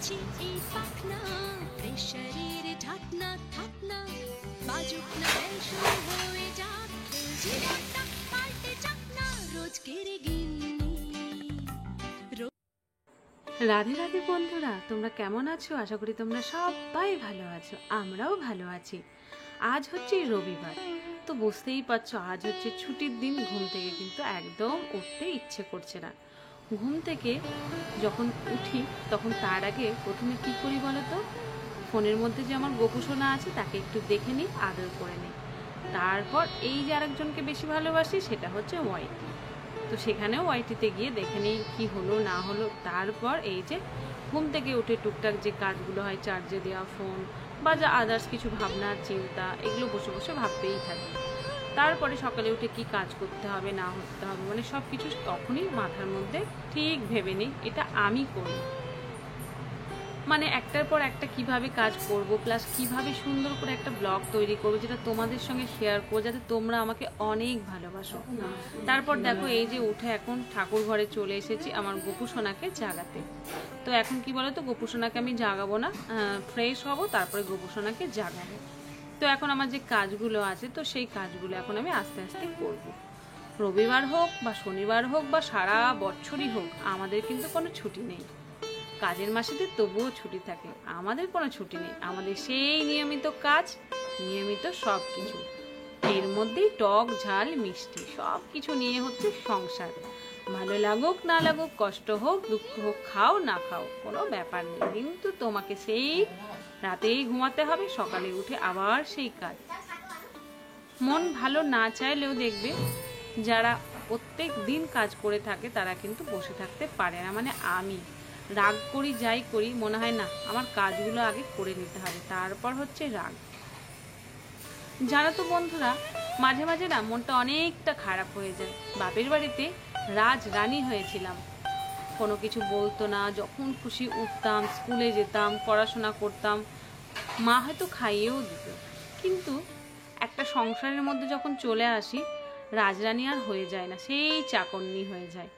খুলেছি এই পাখনা, প্রেশারের ঢাকনা থাকনা, বাজুক না শুরু হয়ে যাক, জীবনটা পাল্টে যাক না রোজকের গিন্নি। রাধে রাধে বন্ধুরা, তোমরা কেমন আছো? আশা করি তোমরা সবাই ভালো আছো, আমরাও ভালো আছি। আজ হচ্ছে রবিবার, তো বুঝতেই পারছো আজ হচ্ছে ছুটির দিন। ঘুম থেকে কিন্তু একদম উঠতে ইচ্ছে করছে না। ঘুম থেকে যখন উঠি তখন তার আগে প্রথমে কি করি বলো তো? ফোনের মধ্যে যে আমার গোপুসোনা আছে তাকে একটু দেখে নিই, আদর করে নিই। তারপর এই যে আরেকজনকে বেশি ভালোবাসি সেটা হচ্ছে ওয়াইটি। তো সেখানেও ওয়াইটিতে গিয়ে দেখে নিই কী হলো না হলো। তারপর এই যে ঘুম থেকে উঠে টুকটাক যে কাজগুলো হয়, চার্জে দেওয়া ফোন বা যা আদার্স কিছু ভাবনা চিন্তা, এগুলো বসে বসে ভাবতেই থাকি। তারপরে সকালে উঠে কি কাজ করতে হবে না করতে হবে, মানে সব কিছু তখনই মাথার মধ্যে ঠিক ভেবে নিই এটা আমি করি। মানে একটার পর একটা কিভাবে কাজ করব, প্লাস কিভাবে সুন্দর করে একটা ব্লগ তৈরি করবো যেটা তোমাদের সঙ্গে শেয়ার করবো, যাতে তোমরা আমাকে অনেক ভালোবাসো। তারপর দেখো এই যে উঠে এখন ঠাকুর ঘরে চলে এসেছি আমার গোপুসোনাকে জাগাতে। তো এখন কি বলো তো, গোপুসোনাকে আমি জাগাবো না, ফ্রেশ হব তারপরে গোপুসোনাকে জাগাবো। তো এখন আমার যে কাজগুলো আছে তো সেই কাজগুলো এখন আমি আস্তে আস্তে করব। রবিবার হোক বা শনিবার হোক বা সারা বছরই হোক, আমাদের কিন্তু কোনো ছুটি নেই। কাজের মাসেতে তবুও ছুটি থাকে, আমাদের কোনো ছুটি নেই। আমাদের সেই নিয়মিত কাজ, নিয়মিত সব কিছু, এর মধ্যেই টক ঝাল মিষ্টি সব কিছু নিয়ে হচ্ছে সংসার। ভালো লাগুক না লাগুক, কষ্ট হোক দুঃখ হোক, খাও না খাও, কোনো ব্যাপার নেই, কিন্তু তোমাকে সেই রাতেই ঘুমাতে হবে, সকালে উঠে আবার সেই কাজ। মন ভালো না চাইলেও দেখবে যারা প্রত্যেক দিন কাজ করে থাকে তারা কিন্তু বসে থাকতে পারে না। মানে আমি রাগ করি যাই করি, মনে হয় না আমার কাজগুলো আগে করে নিতে হবে, তারপর হচ্ছে রাগ। জানো তো বন্ধুরা, মাঝে মাঝে না মনটা অনেকটা খারাপ হয়ে যায়। বাপের বাড়িতে রাজ রানী হয়েছিলাম, কোনো কিছু বলতো না, যখন খুশি উঠতাম, স্কুলে যেতাম, পড়াশোনা করতাম, মা হয়তো খাইয়েও দিত। কিন্তু একটা সংসারের মধ্যে যখন চলে আসি, রাজরানী আর হয়ে যায় না, সেই চাকন্নি হয়ে যায়।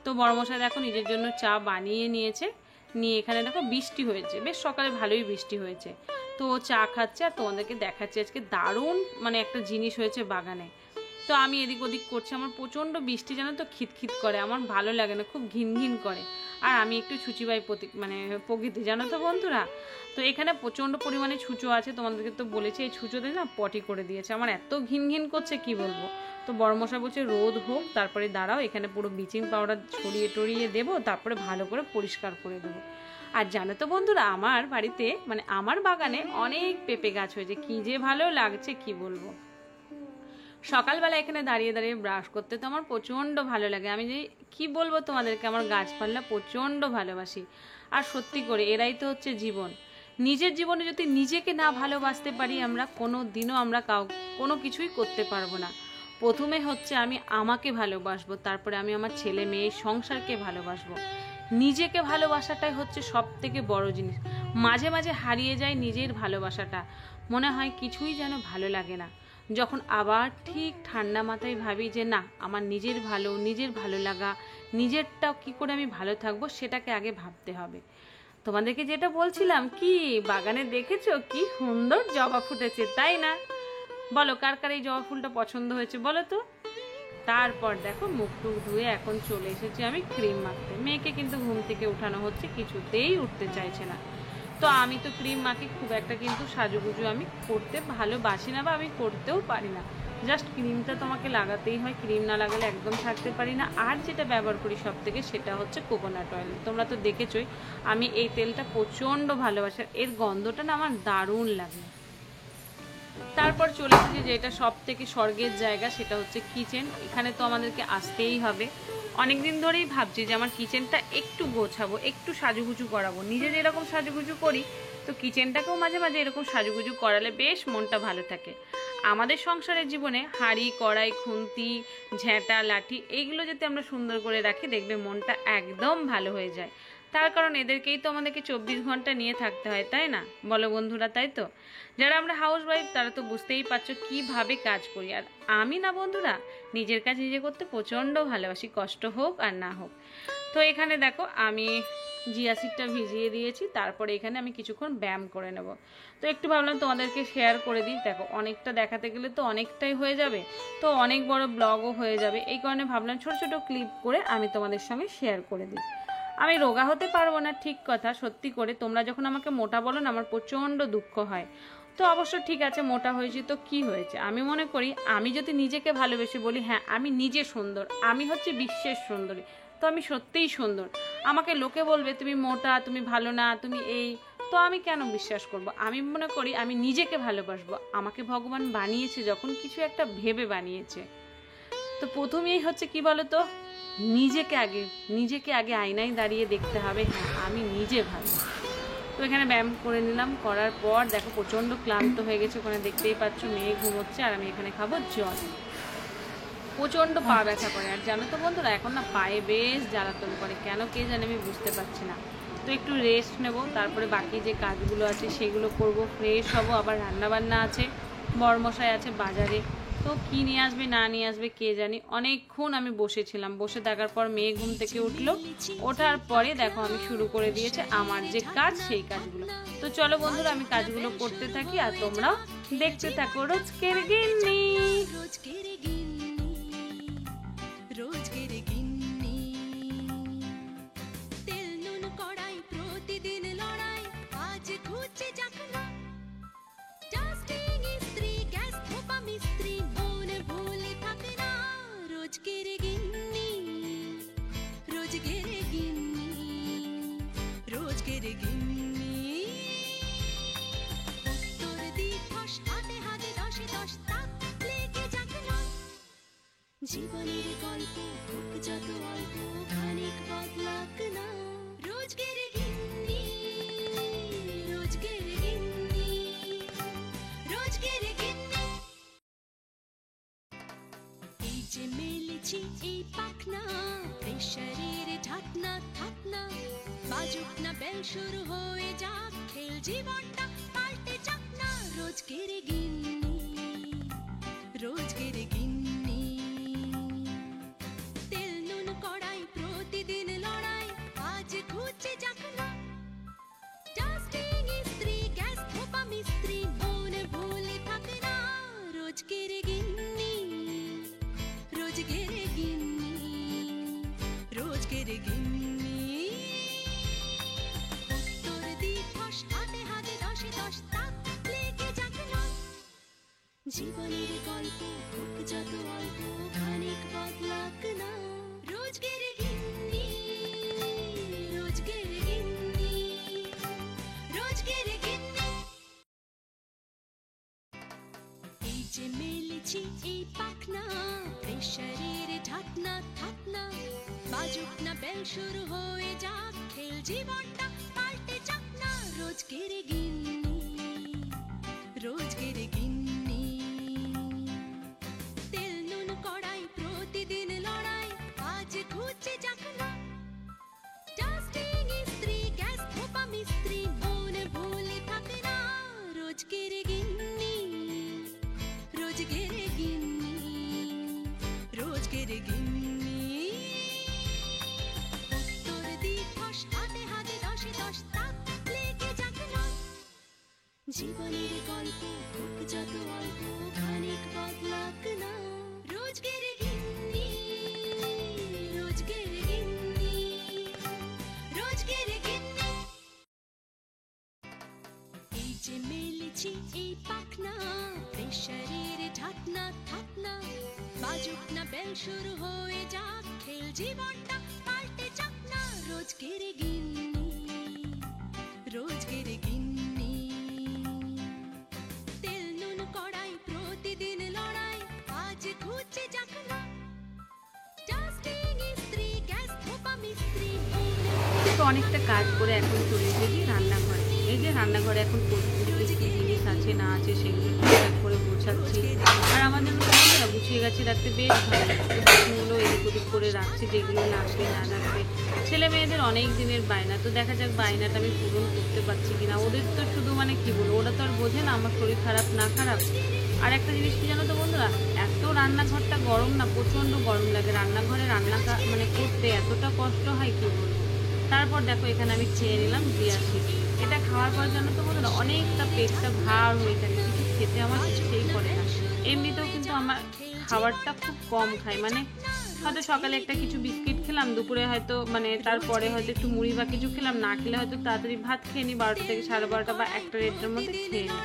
তো বড়মশাই দেখো নিজের জন্য চা বানিয়ে নিয়েছে, নিয়ে এখানে দেখো বৃষ্টি হয়েছে, বেশ সকালে ভালোই বৃষ্টি হয়েছে। তো চা খাচ্ছে আর তোমাদেরকে দেখাচ্ছে আজকে দারুণ মানে একটা জিনিস হয়েছে বাগানে। তো আমি এদিক ওদিক করছি, আমার প্রচণ্ড বৃষ্টি জানো তো খিটখিট করে, আমার ভালো লাগে না, খুব ঘিন ঘিন করে। আর আমি একটু ছুচিবাই মানে প্রকৃতি, জানো তো বন্ধুরা। তো এখানে প্রচণ্ড পরিমাণে ছুঁচো আছে, তোমাদেরকে তো বলেছি এই ছুঁচোতে না পটি করে দিয়েছে, আমার এত ঘিন ঘিন করছে কি বলবো। তো বড়মশাই বলছে রোদ হোক তারপরে দাঁড়াও, এখানে পুরো ব্লিচিং পাউডার ছড়িয়ে টড়িয়ে দেবো, তারপরে ভালো করে পরিষ্কার করে দেবো। আর জানো তো বন্ধুরা, আমার বাড়িতে মানে আমার বাগানে অনেক পেঁপে গাছ হয়েছে, কি যে ভালো লাগছে কি বলবো। সকালবেলা এখানে দাঁড়িয়ে দাঁড়িয়ে ব্রাশ করতে তো আমার প্রচণ্ড ভালো লাগে। আমি যে কি বলবো তোমাদেরকে, আমার গাছপালা প্রচণ্ড ভালোবাসি। আর সত্যি করে এরাই তো হচ্ছে জীবন। নিজের জীবনে যদি নিজেকে না ভালোবাসতে পারি, আমরা কোনো দিনও আমরা কোনো কিছুই করতে পারবো না। প্রথমে হচ্ছে আমি আমাকে ভালোবাসবো, তারপরে আমি আমার ছেলে মেয়ে সংসারকে ভালোবাসবো। নিজেকে ভালোবাসাটাই হচ্ছে সব থেকে বড় জিনিস। মাঝে মাঝে হারিয়ে যায় নিজের ভালোবাসাটা, মনে হয় কিছুই যেন ভালো লাগে না। যখন আবার ঠিক ঠান্ডা মাথায় ভাবি যে না, আমার নিজের ভালো লাগা, নিজেরটাও কি করে আমি ভালো থাকবো সেটাকে আগে ভাবতে হবে। তোমাদেরকে যেটা বলছিলাম, কি বাগানে দেখেছো কি সুন্দর জবা ফুটেছে, তাই না? বলো কার কার এই জবা ফুলটা পছন্দ হয়েছে বলো তো। তারপর দেখো মুখ টুক ধুয়ে এখন চলে এসেছি আমি ক্রিম মাখতে। মেয়েকে কিন্তু ঘুম থেকে উঠানো হচ্ছে, কিছুতেই উঠতে চাইছে না। তো আমি তো ক্রিম মাখি, খুব একটা কিন্তু সাজুগুজু আমি করতে ভালোবাসি না, বা আমি করতেও পারি না। জাস্ট ক্রিমটা তোমাকে লাগাতেই হয়, ক্রিম না লাগালে একদম থাকতে পারি না। আর যেটা ব্যবহার করি সব থেকে সেটা হচ্ছে কোকোনাট অয়েল। তোমরা তো দেখেছোই আমি এই তেলটা প্রচণ্ড ভালোবাসি, এর গন্ধটা না আমার দারুণ লাগে। তারপর চলে এসেছি যেটা সব থেকে স্বর্গের জায়গা, সেটা হচ্ছে কিচেন। এখানে তো আমাদেরকে আসতেই হবে। অনেকদিন ধরেই ভাবছি যে আমার কিচেনটা একটু গোছাবো, একটু সাজুগুজু করাবো। নিজে যেরকম সাজুগুজু করি, তো কিচেনটাকেও মাঝে মাঝে এরকম সাজুগুজু করালে বেশ মনটা ভালো থাকে। আমাদের সংসারের জীবনে হাঁড়ি কড়াই খুন্তি ঝেঁটা লাঠি এইগুলো যদি আমরা সুন্দর করে রাখি, দেখবে মনটা একদম ভালো হয়ে যায়। তার কারণ এদেরকেই তো আমাদেরকে 24 ঘন্টা নিয়ে থাকতে হয়, তাই না বলো বন্ধুরা? তাই তো, যারা আমরা হাউস ওয়াইফ তারা তো বুঝতেই পারছো কিভাবে কাজ করি। আর আমি না বন্ধুরা, নিজের কাজ নিজে করতে প্রচণ্ড ভালোবাসি, কষ্ট হোক আর না হোক। তো এখানে দেখো আমি জিয়া সিডটা ভিজিয়ে দিয়েছি। তারপরে এখানে আমি কিছুক্ষণ ব্যায়াম করে নেব। তো একটু ভাবলাম তোমাদেরকে শেয়ার করে দিই। দেখো অনেকটা দেখাতে গেলে তো অনেকটাই হয়ে যাবে, তো অনেক বড় ব্লগও হয়ে যাবে, এই কারণে ভাবলাম ছোট ছোট ক্লিপ করে আমি তোমাদের সঙ্গে শেয়ার করে দিই। আমি রোগা হতে পারবো না ঠিক কথা, সত্যি করে তোমরা যখন আমাকে মোটা বলো না আমার প্রচণ্ড দুঃখ হয়। তো অবশ্য ঠিক আছে, মোটা হয়েছি তো কি হয়েছে, আমি মনে করি আমি যদি নিজেকে ভালোবেসে বলি হ্যাঁ আমি নিজে সুন্দর, আমি হচ্ছে বিশ্বের সুন্দরী, তো আমি সত্যিই সুন্দর। আমাকে লোকে বলবে তুমি মোটা, তুমি ভালো না, তুমি এই, তো আমি কেন বিশ্বাস করব? আমি মনে করি আমি নিজেকে ভালোবাসবো। আমাকে ভগবান বানিয়েছে যখন, কিছু একটা ভেবে বানিয়েছে। তো প্রথমেই হচ্ছে কি বলতো, নিজেকে আগে আয়নায় দাঁড়িয়ে দেখতে হবে হ্যাঁ আমি নিজে ভালো। তো এখানে ব্যায়াম করে নিলাম, করার পর দেখো প্রচণ্ড ক্লান্ত হয়ে গেছে, ওখানে দেখতেই পাচ্ছ মেয়ে ঘুমোচ্ছে আর আমি এখানে খাবো জল। প্রচণ্ড পা ব্যথা করে, আর জানো তো বন্ধুরা এখন না পায়ে বেশ জ্বালাতন করে, কেন কে জানে আমি বুঝতে পারছি না। তো একটু রেস্ট নেব, তারপরে বাকি যে কাজগুলো আছে সেগুলো করব, ফ্রেশ হব, আবার রান্নাবান্না আছে, বরমশাই আছে বাজারে, তো কি নিয়ে আসবে না নিয়ে আসবে কে জানি। অনেকক্ষণ আমি বসেছিলাম, বসে থাকার পর মেয়ে ঘুম থেকে উঠলো, ওঠার পরে দেখো আমি শুরু করে দিয়েছে আমার যে কাজ সেই কাজগুলো। তো চলো বন্ধুরা আমি কাজগুলো করতে থাকি আর তোমরাও দেখতে থাকো রোজকের গিন্নি। রোজকের গিন্নি, তেল নুন কড়াই প্রতিদিন লড়াই, আজ ঘুচে যাক না। ডাস্টিং ইস্ত্রি গ্যাস ধোপা মিস্ত্রি, মন ভুলে থাকে না। রোজকের গিন্নি, রোজকের গিন্নি, রোজকের গিন্নি। উত্তর দিবস হাতে হাতে দশে দশ তাক লেগে যাক না। জীবনের গল্প হোক যত অল্প, খানিক বদলাক না। রোজকের গিন্নি, রোজকের গিন্নি, রোজকের গিন্নি। এই যে মেলেছি এই পাখনা, প্রেশারের ঢাকনা থাকনা, বাজুক না বেল শুরু হয়ে যাক, খেল জীবনটা পাল্টে যাক না। রোজকের গিন্নি, রোজকের গিন্নি, তেল নুন কড়াই প্রতিদিন লড়াই, আজ ঘুচে যাক না। ডাস্টিং ইস্ত্রি গ্যাস ধোপা মিস্ত্রি, মন ভুলে থাকে না। রোজকের গিন্নি, রোজকের গিন্নি, রোজকের গিন্নি। উত্তর দিবস হাতে হাতে দশে দশ তাক লেগে যাক না। জীবনের গল্প হোক যত অল্প, খানিক বদলাক না। রোজকের গিন্নি, রোজকের গিন্নি, রোজকের গিন্নি। এই যে মেলেছি এই পাখনা, প্রেশারের ঢাকনা থাকনা, বাজুক না বেল শুরু হয়ে যাক, খেল জীবনটা পাল্টে যাক না। রোজকের গিন্নি, রোজকের গিন্নি, তেল নুন কড়াই প্রতিদিন লড়াই, আজ ঘুচে যাক না। ডাস্টিং ইস্ত্রি গ্যাস ধোপা মিস্ত্রি, মন ভুলে থাকে না। রোজকের গিন্নি, রোজকের গিন্নি, রোজকের গিন্নি। উত্তর দিবস হাতে হাতে দশে দশ তাক লেগে যাক না। জীবনের গল্প হোক যত অল্প, খানিক বদলাক না। রোজকের গিন্নি, রোজকের গিন্নি, রোজকের গিন্নি। এই যে মেলেছি এই পাখনা, প্রেশারের ঢাকনা থাকনা, বাজুক না বেল শুরু হয়ে যাক, খেল জীবনটা পাল্টে যাক না। রোজকের গিন্নি, রোজকের গিন্নি, তেল নুন কড়াই প্রতিদিন লড়াই, আজ ঘুচে যাক না। ডাস্টিং ইস্ত্রি গ্যাস ধোপা মিস্ত্রি, তো অনেকটা কাজ করে এখন চলে এসেছি রান্নাঘরে। এই যে রান্নাঘরে এখন প্রতিদিন কি জিনিস আছে না আছে সেগুলো ঠিকঠাক করে গোছাচ্ছি। আর আমার জন্য না গুছিয়ে গেছে রাখতে বেশ ভালো লাগছে। বাসনগুলো এদিক ওদিক করে রাখছি, যেগুলো লাগবে না লাগবে। ছেলে মেয়েদের অনেক দিনের বায়না, তো দেখা যাক বায়নাটা আমি পূরণ করতে পারছি কিনা। ওদের তো শুধু মানে কি বলবো, ওরা তো আর বোঝে না আমার শরীর খারাপ না খারাপ। আর একটা জিনিস কি জানো তো বন্ধুরা, এত রান্নাঘরটা গরম না, প্রচণ্ড গরম লাগে রান্নাঘরে। রান্না মানে করতে এতটা কষ্ট হয় কি বলবো। তারপর দেখো এখানে আমি খেয়ে নিলাম জিয়াসি। এটা খাওয়ার পর জানো তো বন্ধুরা অনেকটা পেটটা ভার হয়ে থাকে, কিছু খেতে আমার ইচ্ছেই করে না। এমনিতেও কিন্তু আমার খাবারটা খুব কম খাই, মানে হয়তো সকালে একটা কিছু বিস্কিট খেলাম, দুপুরে হয়তো মানে তারপরে হয়তো একটু মুড়ি বা কিছু খেলাম, না খেলে হয়তো তাড়াতাড়ি ভাত খেয়ে নিই 12টা থেকে 12:30 বা 1টা 1:30টার মধ্যে খেয়ে নিই।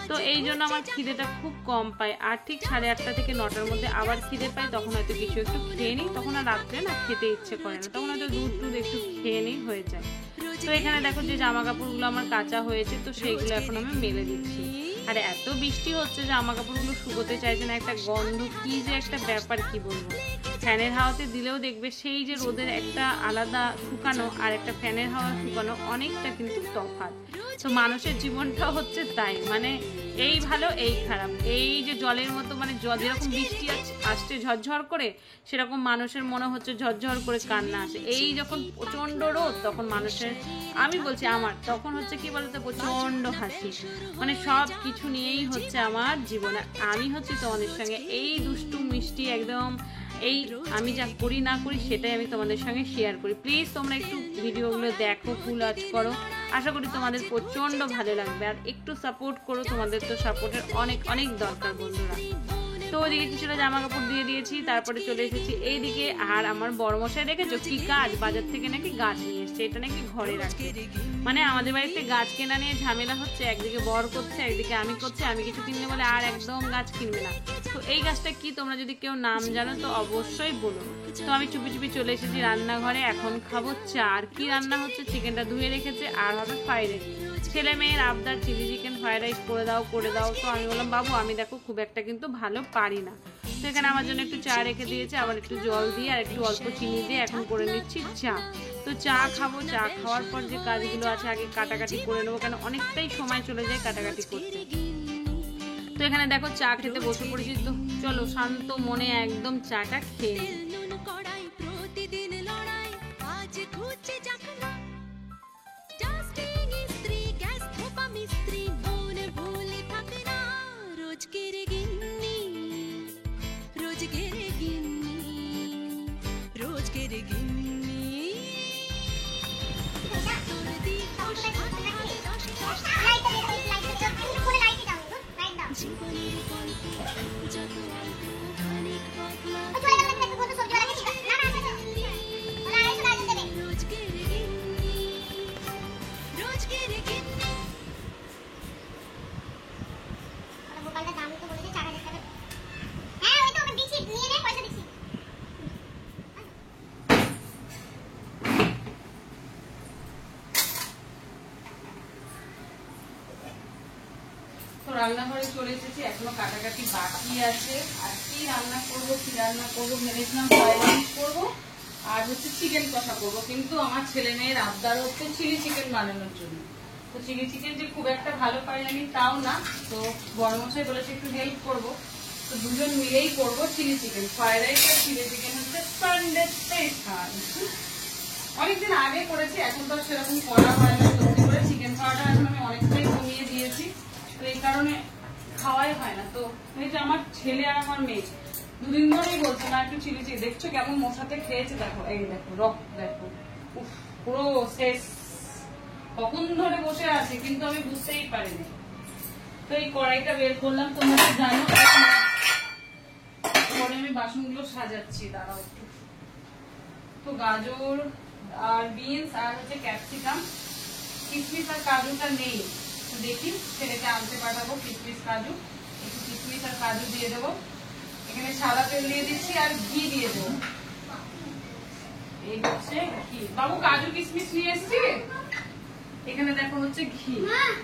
তো এই জন্য আমার খিদেটা খুব কম পাই, আর ঠিক 8:30 থেকে 9টার মধ্যে আবার খিদে পাই, তখন হয়তো কিছু একটু খেয়ে নিই, তখন আর রাত্রে না খেতে ইচ্ছে করে না, তখন হয়তো দুধ টুধ একটু খেয়ে নিই হয়ে যায়। তো এখানে দেখো যে জামা কাপড়গুলো আমার কাঁচা হয়েছে, তো সেইগুলো এখন আমি মেলে দিচ্ছি। আর এত বৃষ্টি হচ্ছে জামা কাপড়গুলো শুকোতে চাইছে না, একটা গন্ধ কি যে একটা ব্যাপার, কি বলবো। ফ্যানের হাওয়াতে দিলেও দেখবে সেই যে রোদের একটা আলাদা শুকানো আর একটা ফ্যানের হাওয়া শুকানো অনেকটা কিন্তু তফাৎ। তো মানুষের জীবনটা হচ্ছে তাই, মানে এই ভালো এই খারাপ, এই যে জলের মতো, মানে যেরকম বৃষ্টি আসছে ঝরঝর করে, সেরকম মানুষের মনে হচ্ছে ঝরঝর করে কান্না আসে। এই যখন প্রচন্ড রোদ তখন মানুষের, আমি বলছি আমার তখন হচ্ছে কি বলতো প্রচন্ড হাসি, মানে সব কিছু নিয়েই হচ্ছে আমার জীবনে। আমি হচ্ছে তোমাদের সঙ্গে এই দুষ্টু মিষ্টি একদম এই আমি যা করি না করি সেটাই আমি তোমাদের সঙ্গে শেয়ার করি। প্লিজ তোমরা একটু ভিডিওগুলো দেখো, ফুল ওয়াচ করো, আশা করি তোমাদের প্রচন্ড ভালো লাগবে। আর একটু সাপোর্ট করো, তোমাদের তো সাপোর্টের অনেক অনেক দরকার বন্ধুরা। তো ওইদিকে কিছুটা জামা কাপড় দিয়ে দিয়েছি, তারপরে চলে এসেছি এইদিকে। আর আমার বড় মশাই দেখেছো কি কাজ, বাজার থেকে নাকি গাছ নিয়ে এসছে, এটা নাকি ঘরে রাখে। মানে আমাদের বাড়িতে গাছ কেনা নিয়ে ঝামেলা হচ্ছে, একদিকে বর করছে একদিকে আমি করছি, আমি কিছু কিনলে বলে আর একদম গাছ কিনবে না। তো এই গাছটা কি তোমরা যদি কেউ নাম জানো তো অবশ্যই বলো। তো আমি চুপি চুপি চলে এসেছি রান্নাঘরে, এখন খাবো চা। আর কি রান্না হচ্ছে, চিকেনটা ধুয়ে রেখেছে আর হবে ফ্রাইড রাইস। ছেলে মেয়ের আবদার চিলি চিকেন ফ্রাইড রাইস করে দাও করে দাও। তো আমি বললাম বাবু আমি দেখো খুব একটা কিন্তু ভালো পারি না, তো এখানে আমার জন্য একটু চা রেখে দিয়েছে, আবার একটু জল দিয়ে আর একটু অল্প চিনি দিয়ে এখন করে নিচ্ছি চা। তো চা খাবো, চা খাওয়ার পর যে কাজগুলো আছে আগে কাটাকাটি করে নেবো, কেন অনেকটাই সময় চলে যায় কাটাকাটি করতে। তো এখানে দেখো চা খেতে বসে পড়েছি, তো চলো শান্ত মনে একদম চাটা খেয়ে নিই। রান্নাঘরে চলে এসেছি, এখনো কাটাকাটি বাকি আছে। আর কি রান্না করবো ভেবেছিলাম ফ্রাইড রাইস করবো আর হচ্ছে চিকেন কষা করবো, কিন্তু আমার ছেলে মেয়ের আবদার হচ্ছে চিলি চিকেন বানানোর জন্য। তো চিলি চিকেন যে খুব একটা ভালো পারি আমি তাও না, তো বড় মশাই বলেছে একটু হেল্প করবো, তো দুজন মিলেই করবো চিলি চিকেন। ফ্রাইড রাইস আর চিলি চিকেন হচ্ছে সানডে স্পেশাল। অনেকদিন আগে করেছি, এখন তো সেরকম করা হয় না, সত্যি করে চিকেন খাওয়াটা এখন আমি অনেকটাই কমিয়ে দিয়েছি, তো এই কারণে খাওয়াই হয় না। তো এই যে আমার ছেলে আর আমার মেয়ে দুদিন ধরেই বলছে না একটু চিলি চিকেন, দেখছো কেমন মশাতে খেয়েছে, দেখো এই দেখো রক্ত দেখো, পুরো শেষ, কখন ধরে বসে আছে কিন্তু আমি বুঝতেই পারিনি। তো এই কড়াইটা বের করলাম, তোমরা তো জানো, পরে আমি বাসনগুলো সাজাচ্ছি, দাঁড়াও একটু। তো গাজর আর বিনস আর হচ্ছে ক্যাপসিকাম, কিশমিশ আর কাজুটা নেই, তো দেখি ছেলেকে আনতে পাঠাবো কিশমিশ কাজু, একটু কিশমিশ আর কাজু দিয়ে দেবো। এখানে সাদা তেল দিয়ে দিচ্ছি আর ঘি দিয়ে দেবো, এই হচ্ছে ঘি। বাবু কাজু কিশমিশ নিয়ে এসছি, এখানে দেখো হচ্ছে ঘি।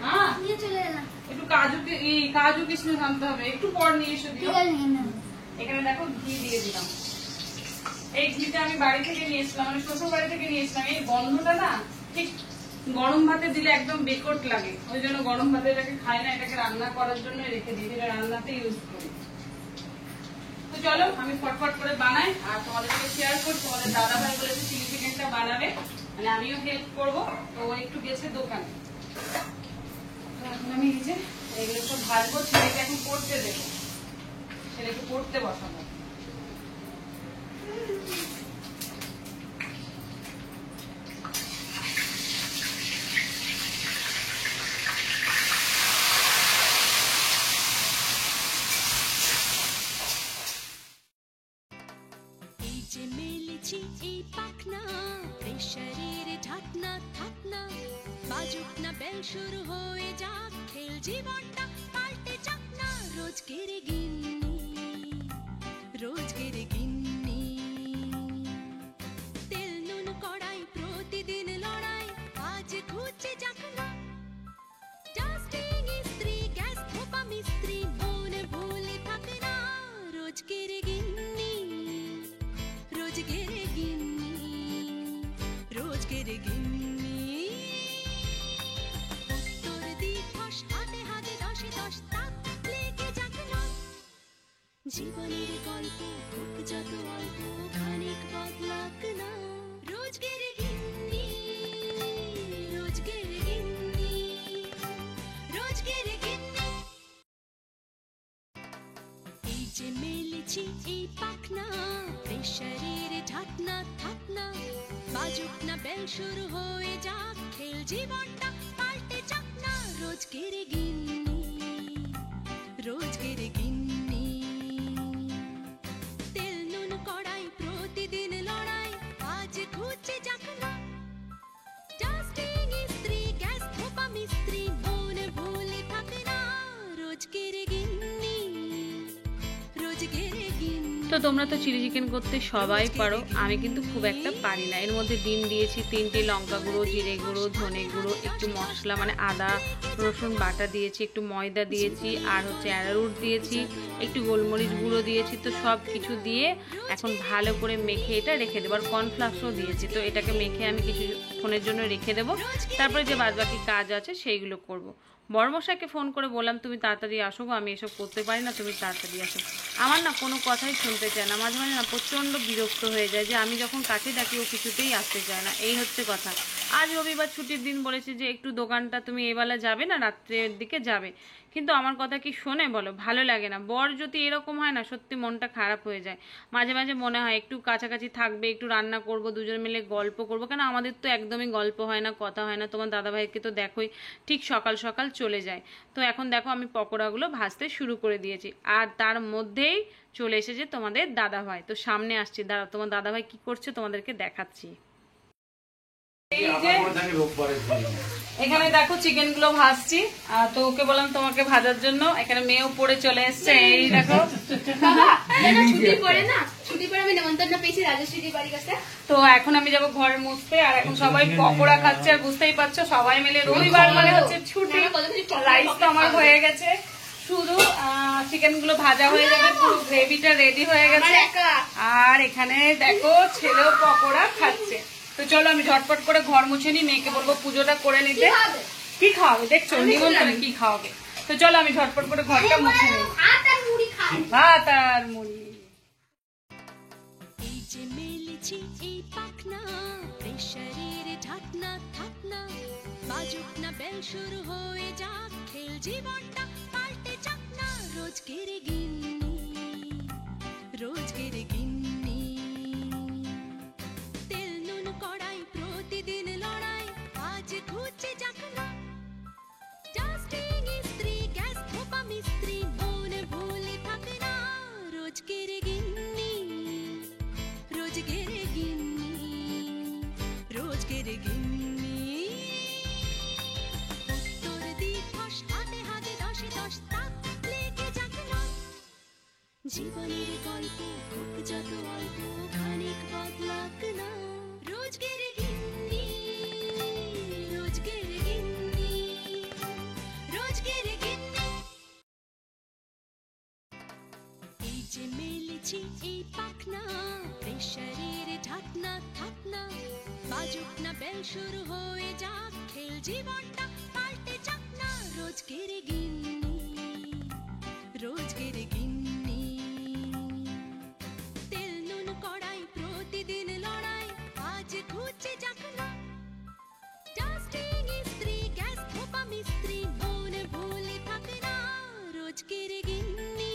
হ্যাঁ একটু কাজু কিশমিশ আনতে হবে, একটু পর নিয়ে এসে দিও। এখানে দেখো ঘি দিয়ে দিলাম, এই ঘিটা আমি বাড়ি থেকে নিয়েছিলাম, মানে শ্বশুর বাড়ি থেকে নিয়েছিলাম। এই গন্ধটা না ঠিক গরম ভাতে দিলে একদম বেকট লাগে, ওই জন্য গরম ভাতে এটাকে খাই না, এটাকে রান্না করার জন্য রেখে দিই, এটা রান্নাতে ইউজ করি। তো চলো আমি ফটফট করে বানাই আর তোমাদের সাথে শেয়ার করি। তোমাদের দাদা ভাই বলেছে চিলি চিকেনটা বানাবে, মানে আমিও হেল্প করবো, তো ও একটু গেছে দোকানে। তো এখন আমি এই যে এগুলো সব ভাজবো, ছেলেকে এখন পড়তে দেবো, ছেলেকে পড়তে বসাবো। প্রেশারের ঢাকনা থাকনা বাজুক না বেল শুরু হয়ে যাক খেল জীবনটা পাল্টে যাক না রোজকের গিন্নি তেল নুন কড়াই প্রতিদিন লড়াই আজ ঘুচে যাক না ডাস্টিং ইস্ত্রি গ্যাস ধোপা মিস্ত্রি মনে ভুলে থাকে না রোজকের গিন্নি উত্তর দিবস হাতে হাতে দশে দশ তাক লেগে যাক না জীবনের গল্প হোক যত অল্প খানিক বদলাক না রোজকের গিন্নি এই যে মেলেছি এই পাখনা প্রেশারের ঢাকনা থাকনা বাজুক না বেল শুরু হয়ে যাক খেল জীবনটা পাল্টে যাক না রোজকের গিন্নি তেল নুন কড়াই প্রতিদিন লড়াই আজ ঘুচে যাক না ডাস্টিং ইস্ত্রি গ্যাস ধোপা মিস্ত্রি মনে ভুলে থাকে না রোজকের গিন্নি। তো তোমরা তো চিলি চিকেন করতে সবাই পারো, আমি কিন্তু খুব একটা পারি না। এর মধ্যে ডিম দিয়েছি, 3টে লঙ্কা গুঁড়ো, জিরে গুঁড়ো, ধনে গুঁড়ো, একটু মশলা মানে আদা রসুন বাটা দিয়েছি, একটু ময়দা দিয়েছি, আর হচ্ছে অ্যারারুট দিয়েছি, একটু গোলমরিচ গুঁড়ো দিয়েছি। তো সব কিছু দিয়ে এখন ভালো করে মেখে এটা রেখে দেবো। আর কর্নফ্লাক্সও দিয়েছি। তো এটাকে মেখে আমি কিছুক্ষণের জন্য রেখে দেবো। তারপরে যে বাদবাকি কাজ আছে সেইগুলো করব। বড়মশাইকে ফোন করে বললাম তুমি তাড়াতাড়ি আসো গো, আমি এসব করতে পারি না, তুমি তাড়াতাড়ি আসো। আমার না কোনো কথাই শুনতে চায় না, মাঝে মাঝে না প্রচণ্ড বিরক্ত হয়ে যায় যে আমি যখন কাছে ডাকি ও কিছুতেই আসতে চায় না। এই হচ্ছে কথা। আজ রবিবার ছুটির দিন বলেছে যে একটু দোকানটা তুমি এবেলা যাবে না, রাত্রের দিকে যাবে, কিন্তু আমার কথা কি শোনে বলো? ভালো লাগে না। বর যদি এরকম হয় না সত্যি মনটা খারাপ হয়ে যায়। মাঝে মাঝে মনে হয় একটু কাছাকাছি থাকবে, একটু রান্না করব, দুজন মিলে গল্প করব। কেন আমাদের তো একদমই গল্প হয় না, কথা হয় না। তোমার দাদাভাইকে তো দেখোই ঠিক সকাল সকাল চলে যায়। তো এখন দেখো আমি পকোড়াগুলো ভাজতে শুরু করে দিয়েছি, আর তার মধ্যেই চলে এসেছে তোমাদের দাদাভাই। তো সামনে আসছি, দাঁড়া তোমার দাদাভাই কি করছে তোমাদেরকে দেখাচ্ছি। এখানে দেখো চিকেন গুলো ভাজছি, তো ওকে বললাম তোমাকে ভাজার জন্য। এখানে মেয়েও পড়ে চলে এসছে, এই দেখো। তো এখন আমি যাবো ঘরে মুছতে, আর এখন সবাই পকোড়া খাচ্ছে। আর বুঝতেই পারছো সবাই মিলে রবিবার মানে হচ্ছে ছুটি। রাইস তো আমার হয়ে গেছে, শুধু চিকেন গুলো ভাজা হয়ে যাবে, পুরো গ্রেভিটা রেডি হয়ে গেছে। আর এখানে দেখো ছেলেও পকোড়া খাচ্ছে। তো চলো আমি ঝটপট করে ঘর মুছে নি, মেয়েকে বলবো পুজোটা করে নিতে। কি খাওয়াবে দেখছো, নিমন্ত্রণে কি খাওয়াবে। তো চলো আমি ঝটপট করে ঘরটা মুছে নিই। ভাত আর মুড়ি। এই যে মেলেছি এই পাখনা প্রেশারের ঢাকনা থাকনা বাজুক না বেল শুরু হয়ে যাক খেল জীবনটা পাল্টে যাক না রোজকের গিন্নি তেল নুন কড়াই প্রতিদিন লড়াই আজ ঘুচে যাক না ডাস্টিং ইস্ত্রি গ্যাস ধোপা মিস্ত্রি মনে ভুলে থাকে না রোজকের গিন্নি উত্তর দিবস হাতে হাতে দশে দশ তাক লেগে যাক না জীবনের গল্প হোক যত অল্প খানিক বদলাক না রোজকের গিন্নি এই যে মেলেছি এই পাখনা প্রেশারের ঢাকনা থাকনা বাজুক না বেল শুরু হয়ে যাক খেল জীবনটা পাল্টে যাক না রোজকের গিন্নি তেল নুন কড়াই প্রতিদিন লড়াই আজ ঘুচে যাক না ডাস্টিং ইস্ত্রি গ্যাস ধোপা মিস্ত্রি মনে ভুলে থাকে না রোজকের গিন্নি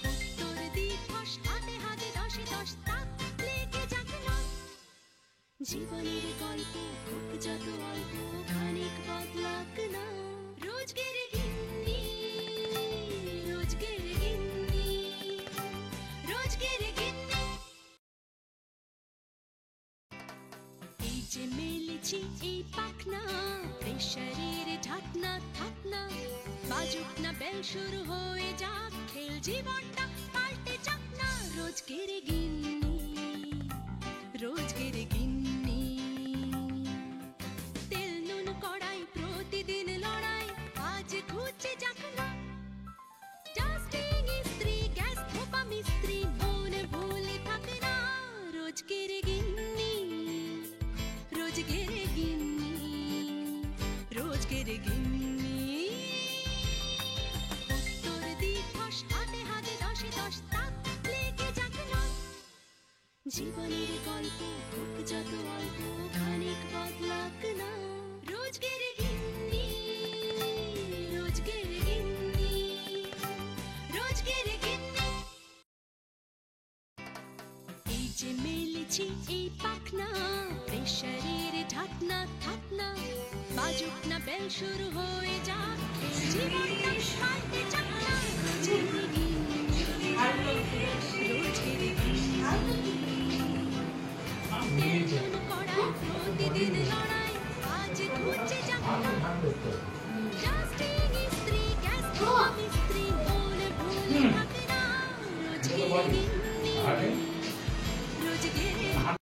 উত্তর দিবস হাতে হাতে দশে দশ তাক লেগে যাক না জীবনের গল্প হোক যত অল্প খানিক বদলাক না রোজকের গিন্নি যে মেলেছি এই পাখনা প্রেশারের ঢাকনা থাকনা বাজুক না বেল শুরু হয়ে যাক খেল জীবনটা পাল্টে যাক না রোজকের গিন্নি রোজকের গিন্নি তেল নুন কড়াই প্রতিদিন লড়াই আজ ঘুচে যাক না ডাস্টিং ইস্ত্রি গ্যাস ধোপা মিস্ত্রি মন ভুলে থাকে না রোজকের গিন্নি রোজকের গিন্নি রোজকের গিন্নি উত্তর দিবস হাতে হাতে দশে দশ তাক লেগে যাক না জীবনের গল্প হোক যত অল্প খানিক বদলাক না রোজকের গিন্নি রোজকের গিন্নি রোজকের গিন্নি এই যে মেলেছি এই পাখনা প্রেশারের ঢাকনা থাকনা বাজুক না বেল শুরু হয়ে যাক জীবনটা পাল্টে যাক না রোজকের গিন্নি রোজকের গিন্নি তেল নুন কড়াই প্রতিদিন